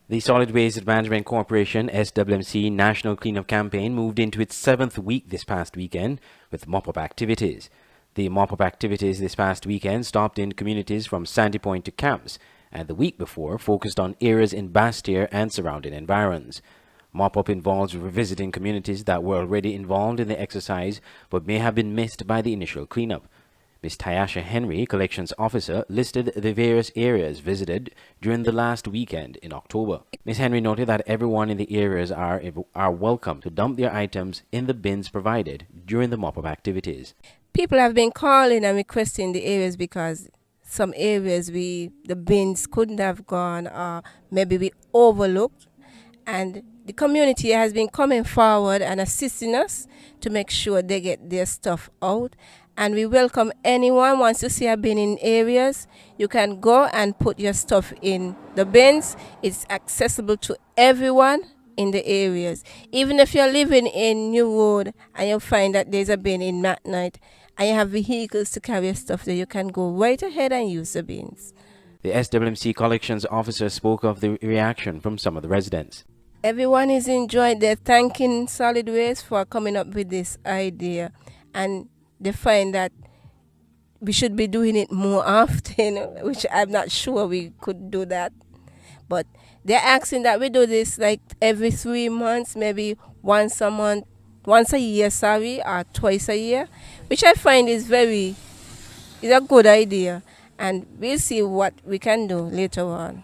The Solid Waste Management Corporation SWMC National Cleanup Campaign moved into its 7th week this past weekend with mop-up activities. The mop-up activities this past weekend stopped in communities from Sandy Point to Camps, and the week before focused on areas in Bastyr and surrounding environs. Mop-up involves revisiting communities that were already involved in the exercise but may have been missed by the initial cleanup. Ms. Tyasha Henry, Collections Officer, listed the various areas visited during the last weekend in October. Ms. Henry noted that everyone in the areas are welcome to dump their items in the bins provided during the mop-up activities. People have been calling and requesting the areas because some areas the bins couldn't have gone, or maybe we overlooked, and the community has been coming forward and assisting us to make sure they get their stuff out. And we welcome anyone. Once you see a bin in areas, you can go and put your stuff in the bins. It's accessible to everyone in the areas. Even if you're living in New Road and you find that there's a bin in McKnight and you have vehicles to carry your stuff there, you can go right ahead and use the bins. The SWMC Collections Officer spoke of the reaction from some of the residents. Everyone is enjoying. They're thanking Solid Waste for coming up with this idea, and they find that we should be doing it more often, which I'm not sure we could do that. But they're asking that we do this like every 3 months, maybe once a month, once a year, or twice a year, which I find is a good idea. And we'll see what we can do later on.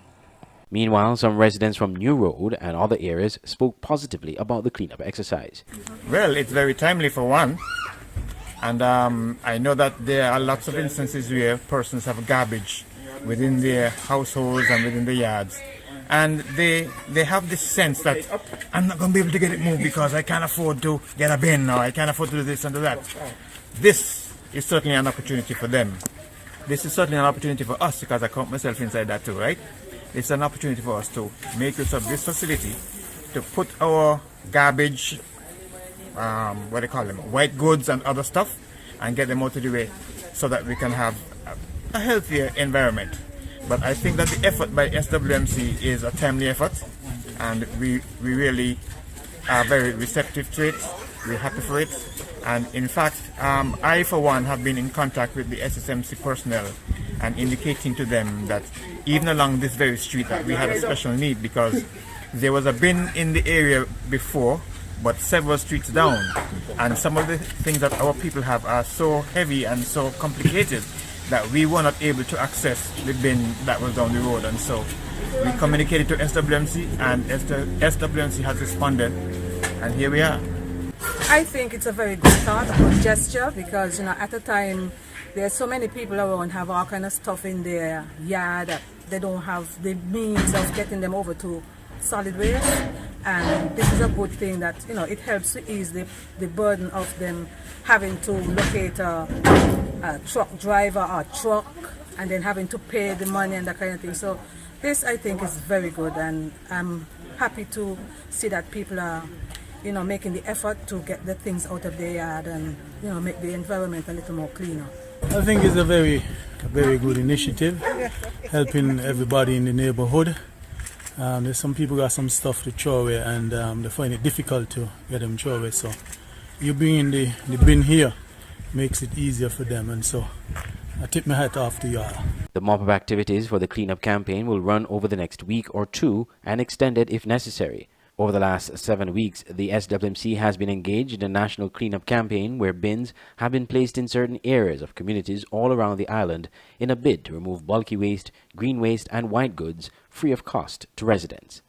Meanwhile, some residents from New Road and other areas spoke positively about the cleanup exercise. Well, it's very timely for one. And I know that there are lots of instances where persons have garbage within their households and within the yards. And they have this sense that I'm not going to be able to get it moved because I can't afford to get a bin, or I can't afford to do this and do that. This is certainly an opportunity for them. This is certainly an opportunity for us, because I count myself inside that too, right? It's an opportunity for us to make use of this facility to put our garbage, white goods and other stuff, and get them out of the way so that we can have a healthier environment. But I think that the effort by SWMC is a timely effort, and we really are very receptive to it. We're happy for it. And in fact, I for one have been in contact with the SSMC personnel and indicating to them that even along this very street that we had a special need, because there was a bin in the area before, but several streets down, and some of the things that our people have are so heavy and so complicated that we were not able to access the bin that was down the road. And so we communicated to SWMC, and SWMC has responded, and here we are. I think it's a very good thought, a good gesture, because at a time there's so many people around have all kind of stuff in their yard that they don't have the means of getting them over to solid waste, and this is a good thing that it helps to ease the burden of them having to locate a truck driver or truck and then having to pay the money and that kind of thing. So this, I think, is very good, and I'm happy to see that people are making the effort to get the things out of their yard and make the environment a little more cleaner. I think it's a very good initiative, helping everybody in the neighborhood. There's some people got some stuff to throw away, and they find it difficult to get them throw away. So you bringing the bin here makes it easier for them, and so I tip my hat off to y'all. The mop-up activities for the cleanup campaign will run over the next week or two and extended if necessary. Over the last 7 weeks, the SWMC has been engaged in a national cleanup campaign where bins have been placed in certain areas of communities all around the island in a bid to remove bulky waste, green waste and white goods free of cost to residents.